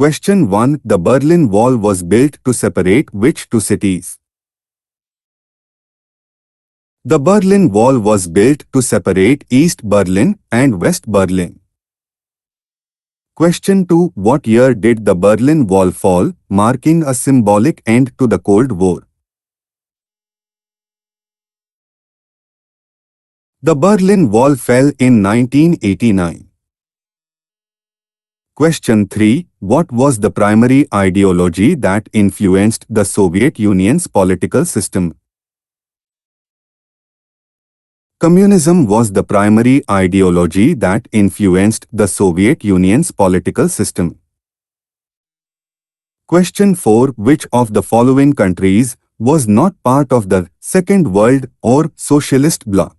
Question 1. The Berlin Wall was built to separate which two cities? The Berlin Wall was built to separate East Berlin and West Berlin. Question 2. What year did the Berlin Wall fall, marking a symbolic end to the Cold War? The Berlin Wall fell in 1989. Question 3. What was the primary ideology that influenced the Soviet Union's political system? Communism was the primary ideology that influenced the Soviet Union's political system. Question 4. Which of the following countries was not part of the Second World or Socialist Bloc?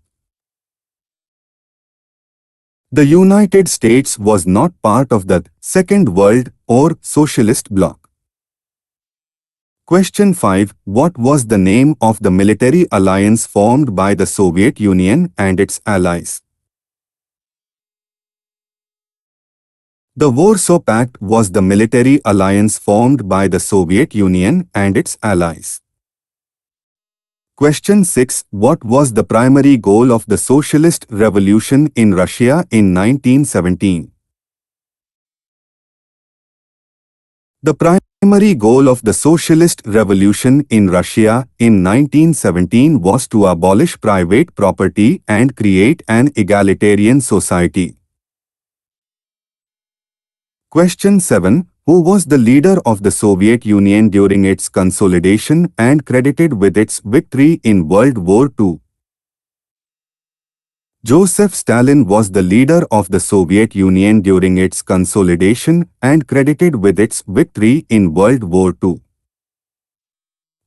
The United States was not part of the Second World or Socialist Bloc. Question 5. What was the name of the military alliance formed by the Soviet Union and its allies? The Warsaw Pact was the military alliance formed by the Soviet Union and its allies. Question 6. What was the primary goal of the Socialist Revolution in Russia in 1917? The primary goal of the Socialist Revolution in Russia in 1917 was to abolish private property and create an egalitarian society. Question 7. Who was the leader of the Soviet Union during its consolidation and credited with its victory in World War II? Joseph Stalin was the leader of the Soviet Union during its consolidation and credited with its victory in World War II.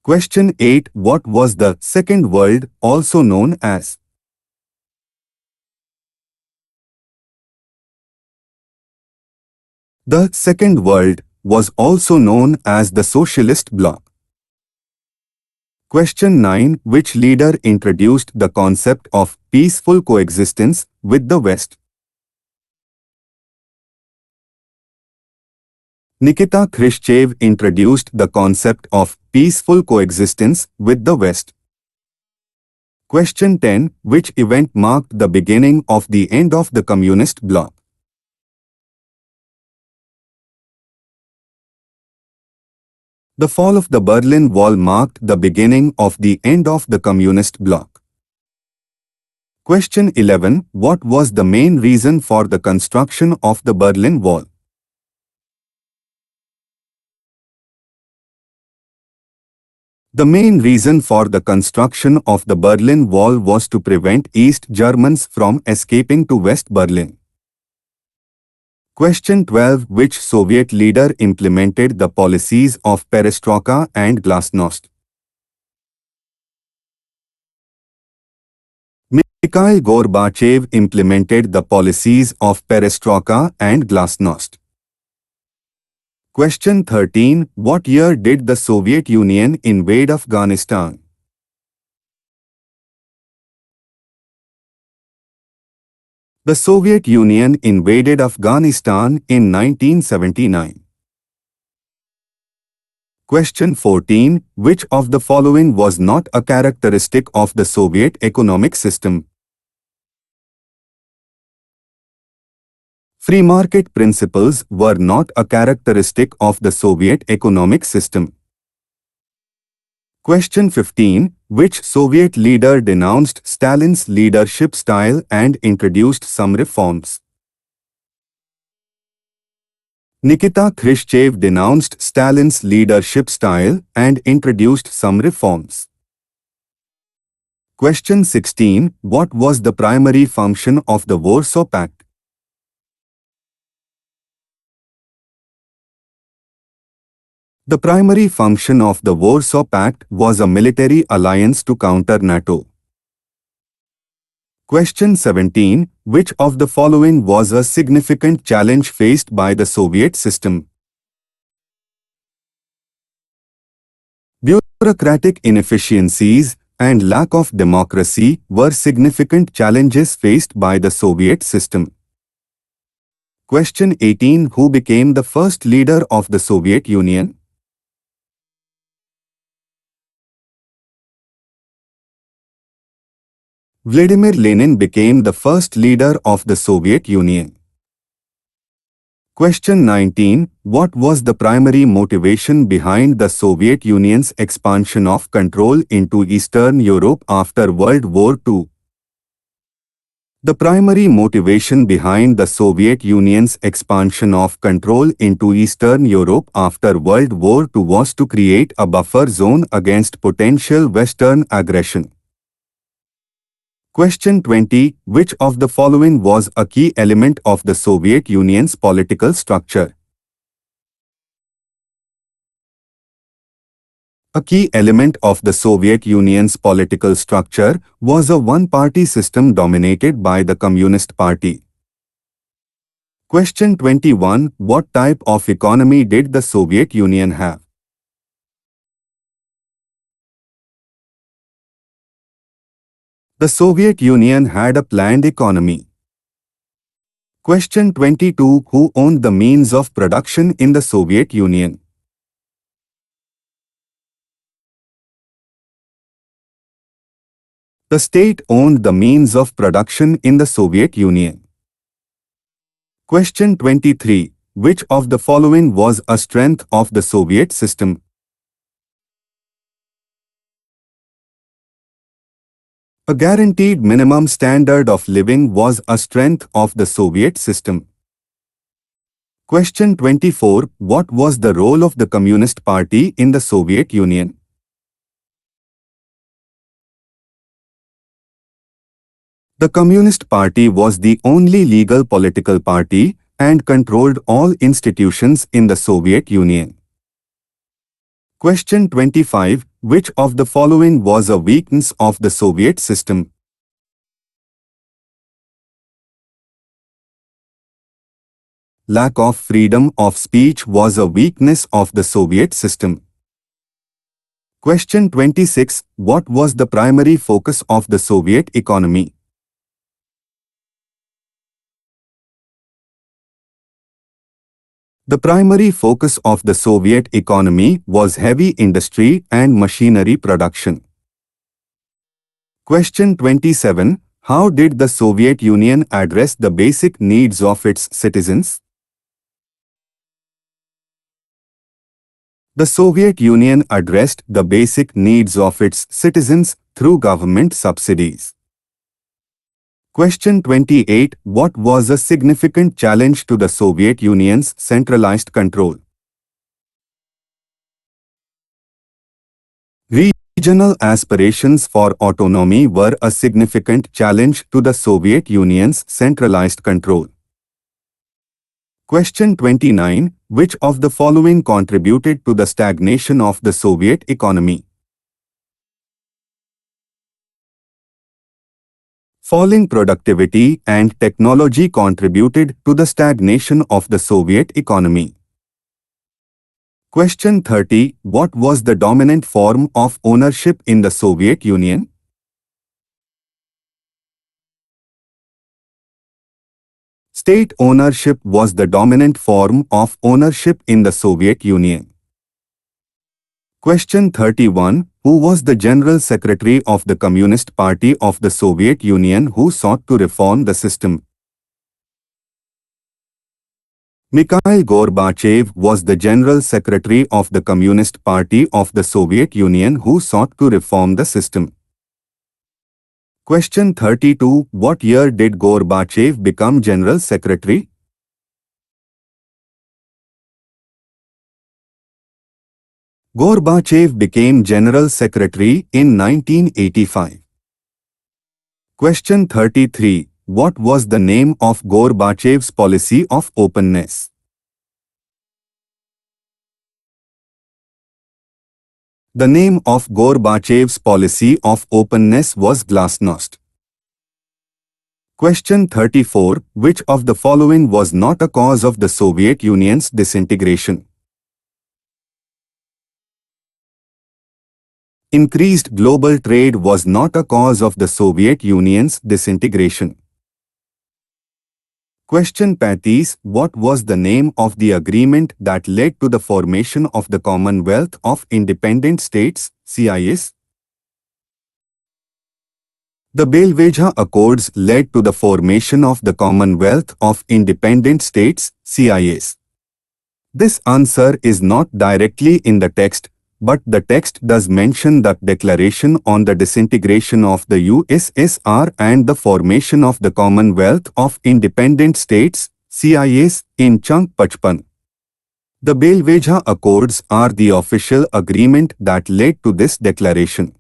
Question 8. What was the Second World, also known as? The Second World was also known as the Socialist Bloc. Question 9. Which leader introduced the concept of peaceful coexistence with the West? Nikita Khrushchev introduced the concept of peaceful coexistence with the West. Question 10. Which event marked the beginning of the end of the Communist bloc? The fall of the Berlin Wall marked the beginning of the end of the Communist bloc. Question 11. What was the main reason for the construction of the Berlin Wall? The main reason for the construction of the Berlin Wall was to prevent East Germans from escaping to West Berlin. Question 12. Which Soviet leader implemented the policies of Perestroika and Glasnost? Mikhail Gorbachev implemented the policies of Perestroika and Glasnost. Question 13. What year did the Soviet Union invade Afghanistan? The Soviet Union invaded Afghanistan in 1979. Question 14. Which of the following was not a characteristic of the Soviet economic system? Free market principles were not a characteristic of the Soviet economic system. Question 15. Which Soviet leader denounced Stalin's leadership style and introduced some reforms? Nikita Khrushchev denounced Stalin's leadership style and introduced some reforms. Question 16. What was the primary function of the Warsaw Pact? The primary function of the Warsaw Pact was a military alliance to counter NATO. Question 17. Which of the following was a significant challenge faced by the Soviet system? Bureaucratic inefficiencies and lack of democracy were significant challenges faced by the Soviet system. Question 18. Who became the first leader of the Soviet Union? Vladimir Lenin became the first leader of the Soviet Union. Question 19. What was the primary motivation behind the Soviet Union's expansion of control into Eastern Europe after World War II? The primary motivation behind the Soviet Union's expansion of control into Eastern Europe after World War II was to create a buffer zone against potential Western aggression. Question 20. Which of the following was a key element of the Soviet Union's political structure? A key element of the Soviet Union's political structure was a one-party system dominated by the Communist Party. Question 21. What type of economy did the Soviet Union have? The Soviet Union had a planned economy. Question 22. Who owned the means of production in the Soviet Union? The state owned the means of production in the Soviet Union. Question 23. Which of the following was a strength of the Soviet system? A guaranteed minimum standard of living was a strength of the Soviet system. Question 24. What was the role of the Communist Party in the Soviet Union? The Communist Party was the only legal political party and controlled all institutions in the Soviet Union. Question 25. Which of the following was a weakness of the Soviet system? Lack of freedom of speech was a weakness of the Soviet system. Question 26. What was the primary focus of the Soviet economy? The primary focus of the Soviet economy was heavy industry and machinery production. Question 27. How did the Soviet Union address the basic needs of its citizens? The Soviet Union addressed the basic needs of its citizens through government subsidies. Question 28. What was a significant challenge to the Soviet Union's centralized control? Regional aspirations for autonomy were a significant challenge to the Soviet Union's centralized control. Question 29. Which of the following contributed to the stagnation of the Soviet economy? Falling productivity and technology contributed to the stagnation of the Soviet economy. Question 30. What was the dominant form of ownership in the Soviet Union? State ownership was the dominant form of ownership in the Soviet Union. Question 31. Who was the General Secretary of the Communist Party of the Soviet Union who sought to reform the system? Mikhail Gorbachev was the General Secretary of the Communist Party of the Soviet Union who sought to reform the system. Question 32. What year did Gorbachev become General Secretary? Gorbachev became General Secretary in 1985. Question 33. What was the name of Gorbachev's policy of openness? The name of Gorbachev's policy of openness was Glasnost. Question 34. Which of the following was not a cause of the Soviet Union's disintegration? Increased global trade was not a cause of the Soviet Union's disintegration. Question 35. What was the name of the agreement that led to the formation of the Commonwealth of Independent States, CIS? The Belveja Accords led to the formation of the Commonwealth of Independent States, CIS. This answer is not directly in the text, but the text does mention the declaration on the disintegration of the USSR and the formation of the Commonwealth of Independent States, CIS, in Chunk Pachpan. The Belveja Accords are the official agreement that led to this declaration.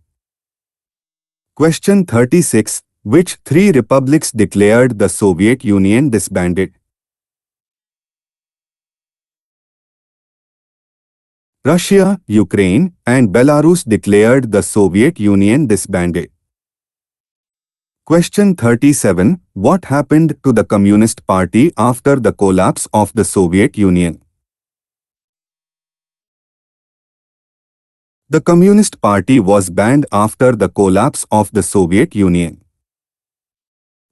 Question 36. Which three republics declared the Soviet Union disbanded? Russia, Ukraine, and Belarus declared the Soviet Union disbanded. Question 37. What happened to the Communist Party after the collapse of the Soviet Union? The Communist Party was banned after the collapse of the Soviet Union.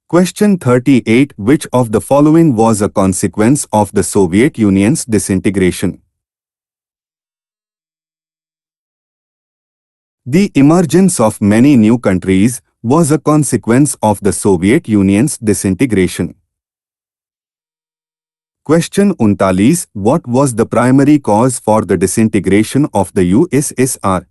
Question 38. Which of the following was a consequence of the Soviet Union's disintegration? The emergence of many new countries was a consequence of the Soviet Union's disintegration. Question 39. What was the primary cause for the disintegration of the USSR?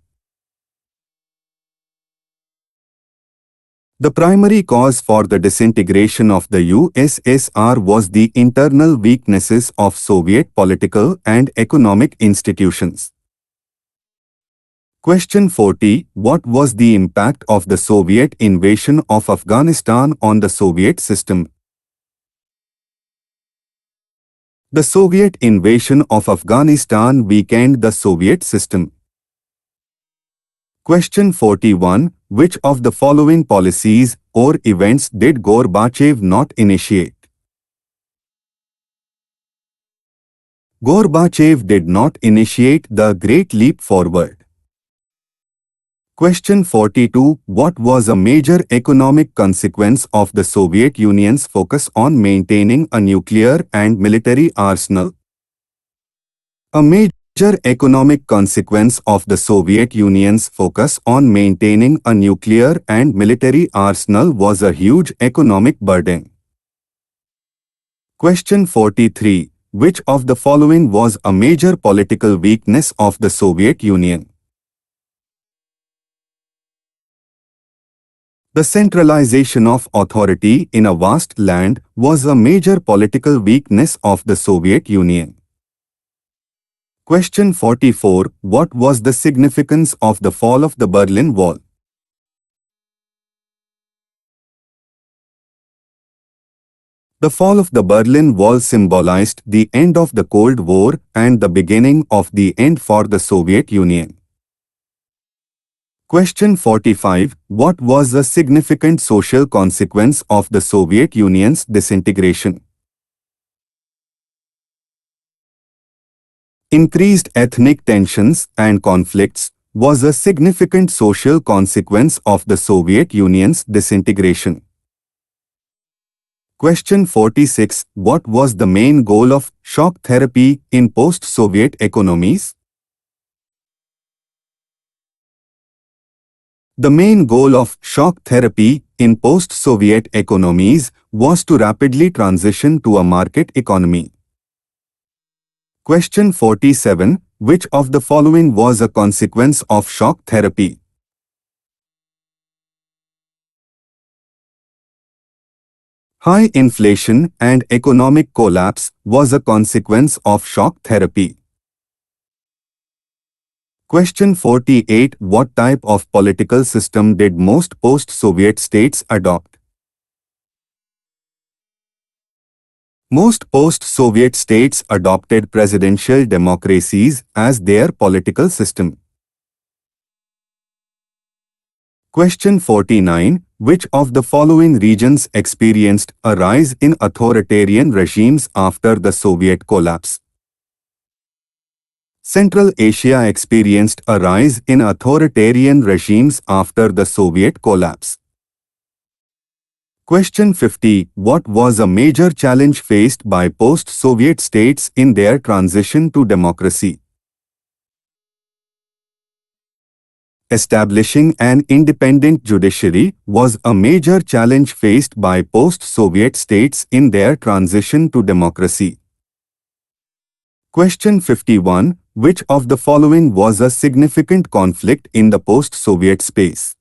The primary cause for the disintegration of the USSR was the internal weaknesses of Soviet political and economic institutions. Question 40. What was the impact of the Soviet invasion of Afghanistan on the Soviet system? The Soviet invasion of Afghanistan weakened the Soviet system. Question 41. Which of the following policies or events did Gorbachev not initiate? Gorbachev did not initiate the Great Leap Forward. Question 42. What was a major economic consequence of the Soviet Union's focus on maintaining a nuclear and military arsenal? A major economic consequence of the Soviet Union's focus on maintaining a nuclear and military arsenal was a huge economic burden. Question 43. Which of the following was a major political weakness of the Soviet Union? The centralization of authority in a vast land was a major political weakness of the Soviet Union. Question 44. What was the significance of the fall of the Berlin Wall? The fall of the Berlin Wall symbolized the end of the Cold War and the beginning of the end for the Soviet Union. Question 45. What was the significant social consequence of the Soviet Union's disintegration? Increased ethnic tensions and conflicts was a significant social consequence of the Soviet Union's disintegration. Question 46. What was the main goal of shock therapy in post-Soviet economies? The main goal of shock therapy in post-Soviet economies was to rapidly transition to a market economy. Question 47. Which of the following was a consequence of shock therapy? High inflation and economic collapse was a consequence of shock therapy. Question 48. What type of political system did most post-Soviet states adopt? Most post-Soviet states adopted presidential democracies as their political system. Question 49. Which of the following regions experienced a rise in authoritarian regimes after the Soviet collapse? Central Asia experienced a rise in authoritarian regimes after the Soviet collapse. Question 50. What was a major challenge faced by post-Soviet states in their transition to democracy? Establishing an independent judiciary was a major challenge faced by post-Soviet states in their transition to democracy. Question 51. Which of the following was a significant conflict in the post-Soviet space?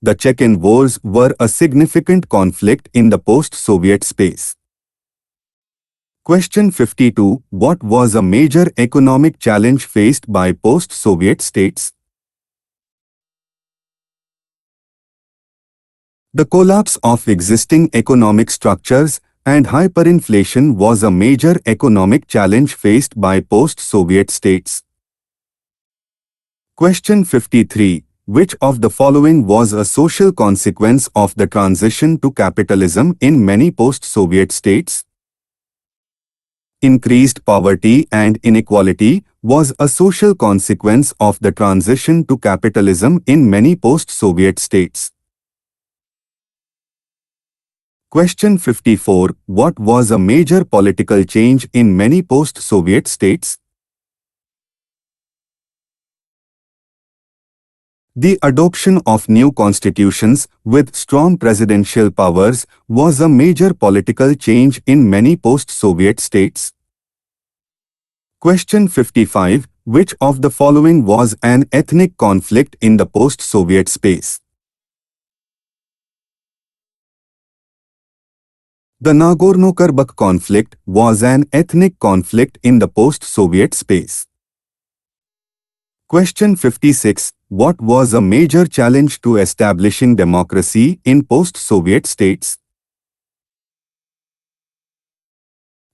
The Chechen Wars were a significant conflict in the post-Soviet space. Question 52. What was a major economic challenge faced by post-Soviet states? The collapse of existing economic structures and hyperinflation was a major economic challenge faced by post-Soviet states. Question 53. Which of the following was a social consequence of the transition to capitalism in many post-Soviet states? Increased poverty and inequality was a social consequence of the transition to capitalism in many post-Soviet states. Question 54. What was a major political change in many post-Soviet states? The adoption of new constitutions with strong presidential powers was a major political change in many post-Soviet states. Question 55. Which of the following was an ethnic conflict in the post-Soviet space? The Nagorno-Karabakh conflict was an ethnic conflict in the post-Soviet space. Question 56. What was a major challenge to establishing democracy in post-Soviet states?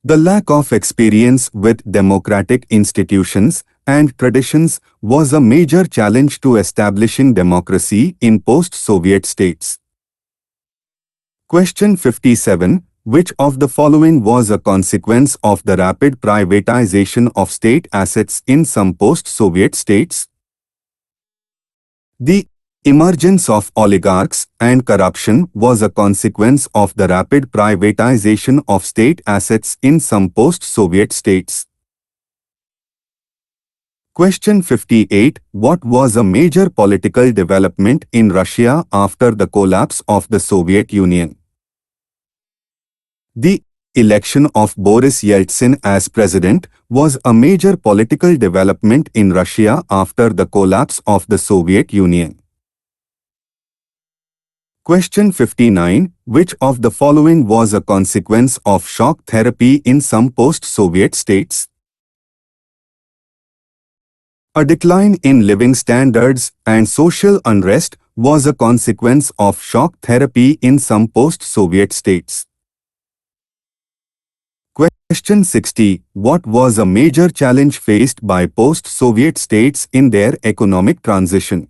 The lack of experience with democratic institutions and traditions was a major challenge to establishing democracy in post-Soviet states. Question 57. Which of the following was a consequence of the rapid privatization of state assets in some post-Soviet states? The emergence of oligarchs and corruption was a consequence of the rapid privatization of state assets in some post-Soviet states. Question 58. What was a major political development in Russia after the collapse of the Soviet Union? The election of Boris Yeltsin as president was a major political development in Russia after the collapse of the Soviet Union. Question 59. Which of the following was a consequence of shock therapy in some post-Soviet states? A decline in living standards and social unrest was a consequence of shock therapy in some post-Soviet states. Question 60. What was a major challenge faced by post-Soviet states in their economic transition?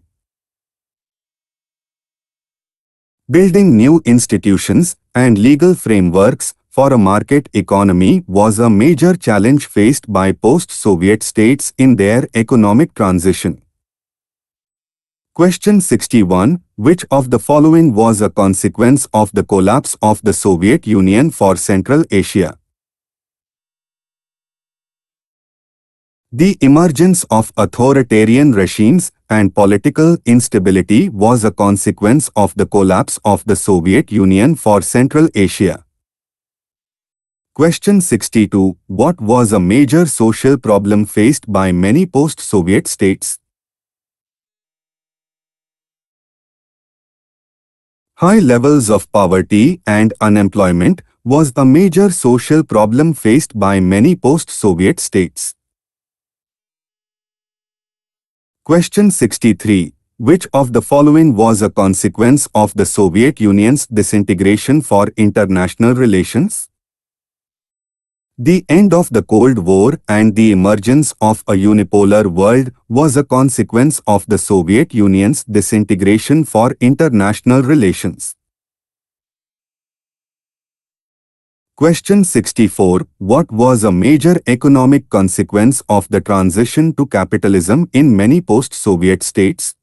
Building new institutions and legal frameworks for a market economy was a major challenge faced by post-Soviet states in their economic transition. Question 61. Which of the following was a consequence of the collapse of the Soviet Union for Central Asia? The emergence of authoritarian regimes and political instability was a consequence of the collapse of the Soviet Union for Central Asia. Question 62. What was a major social problem faced by many post-Soviet states? High levels of poverty and unemployment was a major social problem faced by many post-Soviet states. Question 63. Which of the following was a consequence of the Soviet Union's disintegration for international relations? The end of the Cold War and the emergence of a unipolar world was a consequence of the Soviet Union's disintegration for international relations. Question 64. What was a major economic consequence of the transition to capitalism in many post-Soviet states?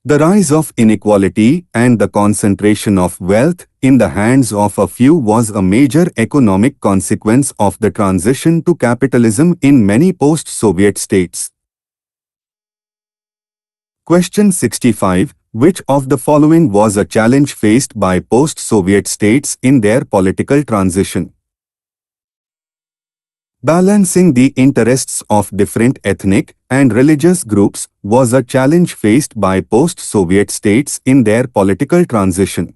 The rise of inequality and the concentration of wealth in the hands of a few was a major economic consequence of the transition to capitalism in many post-Soviet states. Question 65. Which of the following was a challenge faced by post-Soviet states in their political transition? Balancing the interests of different ethnic and religious groups was a challenge faced by post-Soviet states in their political transition.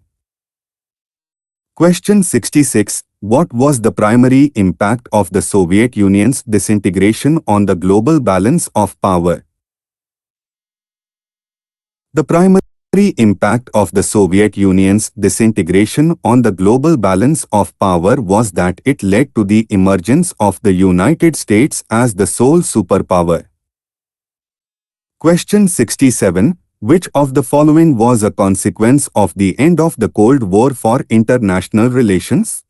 Question 66. What was the primary impact of the Soviet Union's disintegration on the global balance of power? The primary impact of the Soviet Union's disintegration on the global balance of power was that it led to the emergence of the United States as the sole superpower. Question 67. Which of the following was a consequence of the end of the Cold War for international relations?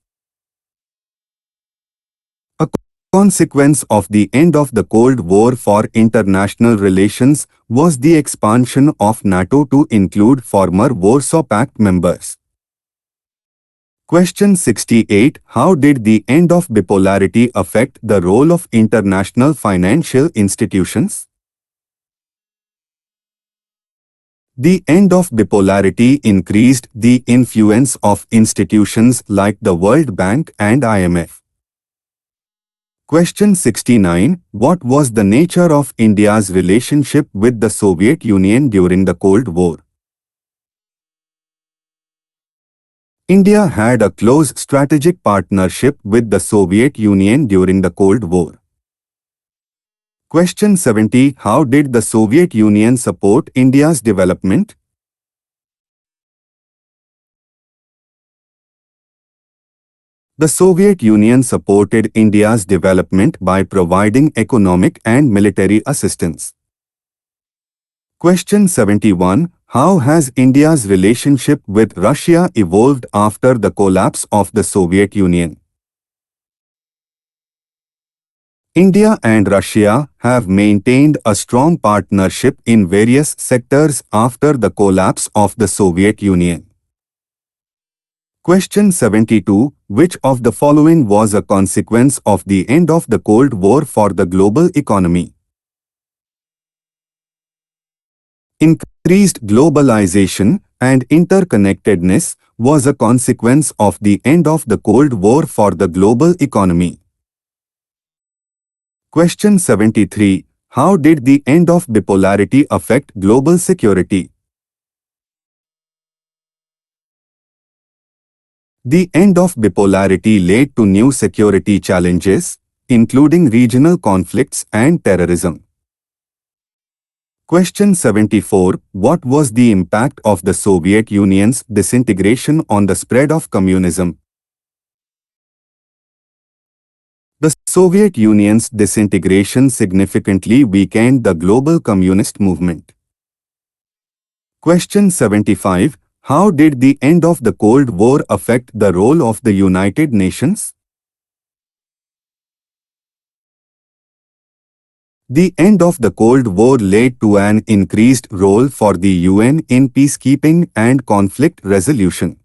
A consequence of the end of the Cold War for international relations was the expansion of NATO to include former Warsaw Pact members. Question 68. How did the end of bipolarity affect the role of international financial institutions? The end of bipolarity increased the influence of institutions like the World Bank and IMF. Question 69. What was the nature of India's relationship with the Soviet Union during the Cold War? India had a close strategic partnership with the Soviet Union during the Cold War. Question 70. How did the Soviet Union support India's development? The Soviet Union supported India's development by providing economic and military assistance. Question 71. How has India's relationship with Russia evolved after the collapse of the Soviet Union? India and Russia have maintained a strong partnership in various sectors after the collapse of the Soviet Union. Question 72. Which of the following was a consequence of the end of the Cold War for the global economy? Increased globalization and interconnectedness was a consequence of the end of the Cold War for the global economy. Question 73. How did the end of bipolarity affect global security? The end of bipolarity led to new security challenges, including regional conflicts and terrorism. Question 74. What was the impact of the Soviet Union's disintegration on the spread of communism? The Soviet Union's disintegration significantly weakened the global communist movement. Question 75. How did the end of the Cold War affect the role of the United Nations? The end of the Cold War led to an increased role for the UN in peacekeeping and conflict resolution.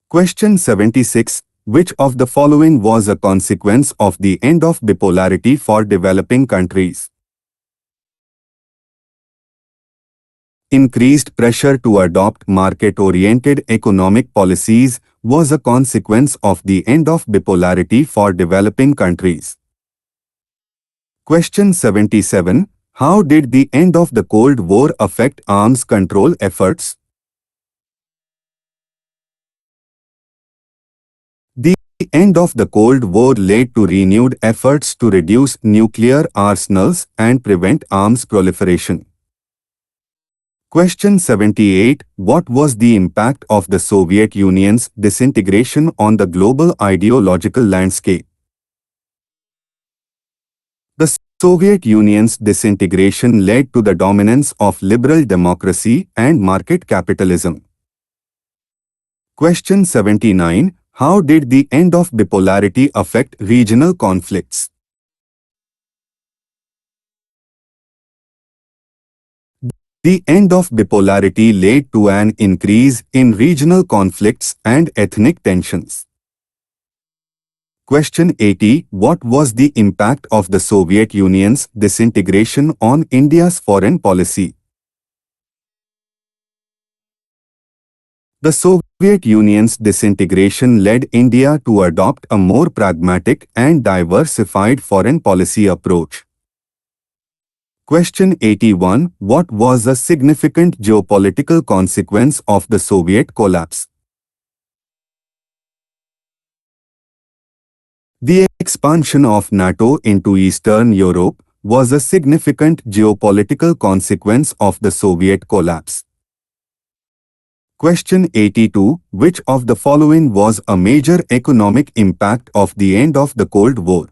Question 76. Which of the following was a consequence of the end of bipolarity for developing countries? Increased pressure to adopt market-oriented economic policies was a consequence of the end of bipolarity for developing countries. Question 77. How did the end of the Cold War affect arms control efforts? The end of the Cold War led to renewed efforts to reduce nuclear arsenals and prevent arms proliferation. Question 78. What was the impact of the Soviet Union's disintegration on the global ideological landscape? The Soviet Union's disintegration led to the dominance of liberal democracy and market capitalism. Question 79. How did the end of bipolarity affect regional conflicts? The end of bipolarity led to an increase in regional conflicts and ethnic tensions. Question 80. What was the impact of the Soviet Union's disintegration on India's foreign policy? The Soviet Union's disintegration led India to adopt a more pragmatic and diversified foreign policy approach. Question 81. What was a significant geopolitical consequence of the Soviet collapse? The expansion of NATO into Eastern Europe was a significant geopolitical consequence of the Soviet collapse. Question 82. Which of the following was a major economic impact of the end of the Cold War?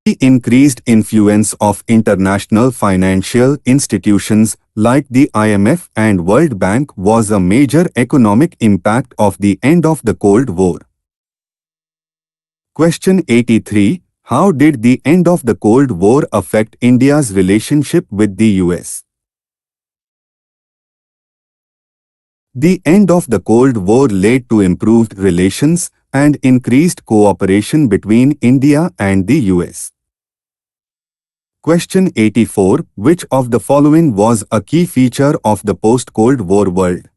The increased influence of international financial institutions like the IMF and World Bank was a major economic impact of the end of the Cold War. Question 83. How did the end of the Cold War affect India's relationship with the US? The end of the Cold War led to improved relations and increased cooperation between India and the US. Question 84. Which of the following was a key feature of the post-Cold War world?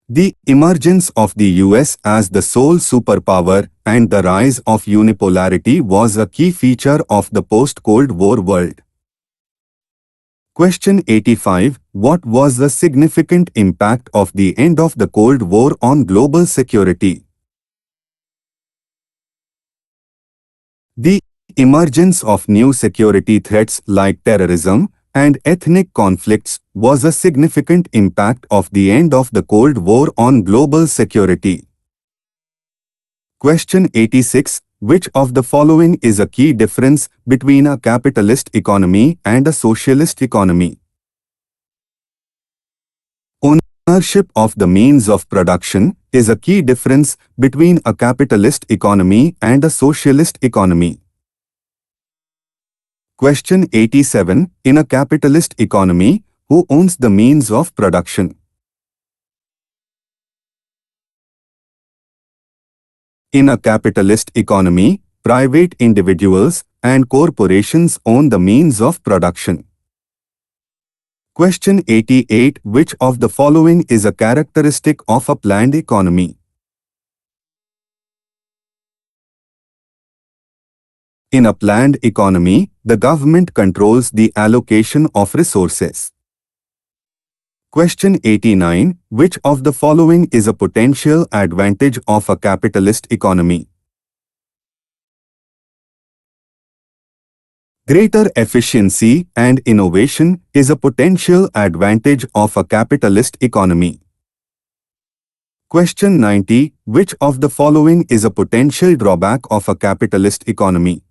The emergence of the US as the sole superpower and the rise of unipolarity was a key feature of the post-Cold War world. Question 85. What was the significant impact of the end of the Cold War on global security? The emergence of new security threats like terrorism and ethnic conflicts was a significant impact of the end of the Cold War on global security. Question 86. Which of the following is a key difference between a capitalist economy and a socialist economy? Ownership of the means of production is a key difference between a capitalist economy and a socialist economy. Question 87. In a capitalist economy, who owns the means of production? In a capitalist economy, private individuals and corporations own the means of production. Question 88. Which of the following is a characteristic of a planned economy? In a planned economy, the government controls the allocation of resources. Question 89. Which of the following is a potential advantage of a capitalist economy? Greater efficiency and innovation is a potential advantage of a capitalist economy. Question 90. Which of the following is a potential drawback of a capitalist economy?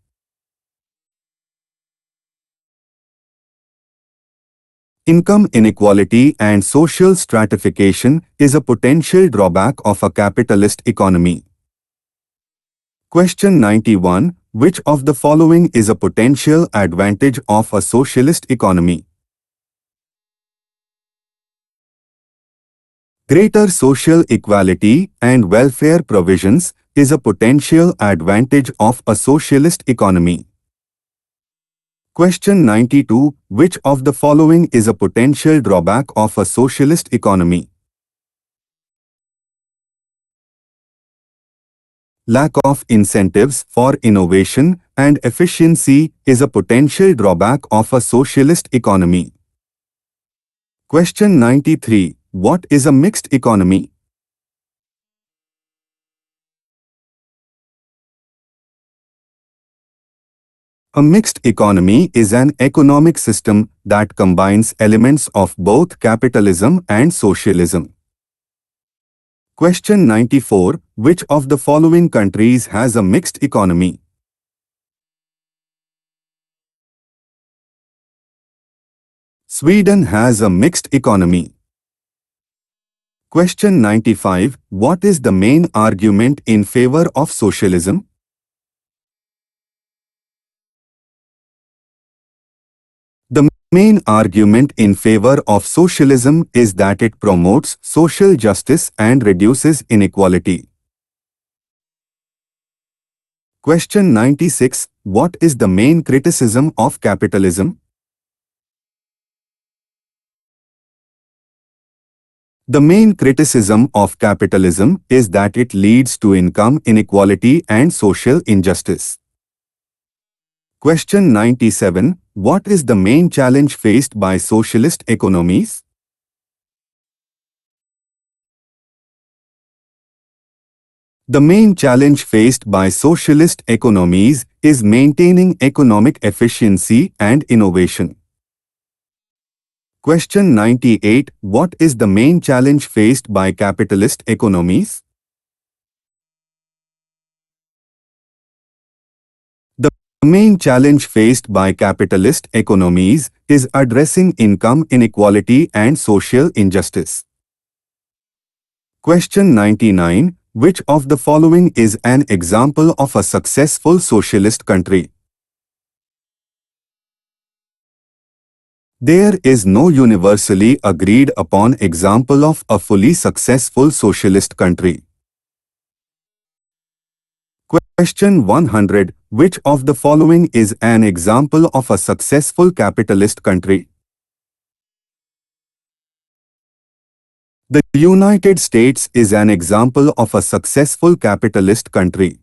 Income inequality and social stratification is a potential drawback of a capitalist economy. Question 91. Which of the following is a potential advantage of a socialist economy? Greater social equality and welfare provisions is a potential advantage of a socialist economy. Question 92. Which of the following is a potential drawback of a socialist economy? Lack of incentives for innovation and efficiency is a potential drawback of a socialist economy. Question 93. What is a mixed economy? A mixed economy is an economic system that combines elements of both capitalism and socialism. Question 94. Which of the following countries has a mixed economy? Sweden has a mixed economy. Question 95. What is the main argument in favor of socialism? main argument in favor of socialism is that it promotes social justice and reduces inequality. Question 96. What is the main criticism of capitalism? The main criticism of capitalism is that it leads to income inequality and social injustice. Question 97. What is the main challenge faced by socialist economies? The main challenge faced by socialist economies is maintaining economic efficiency and innovation. Question 98. What is the main challenge faced by capitalist economies? The main challenge faced by capitalist economies is addressing income inequality and social injustice. Question 99. Which of the following is an example of a successful socialist country? There is no universally agreed upon example of a fully successful socialist country. Question 100. Which of the following is an example of a successful capitalist country? The United States is an example of a successful capitalist country.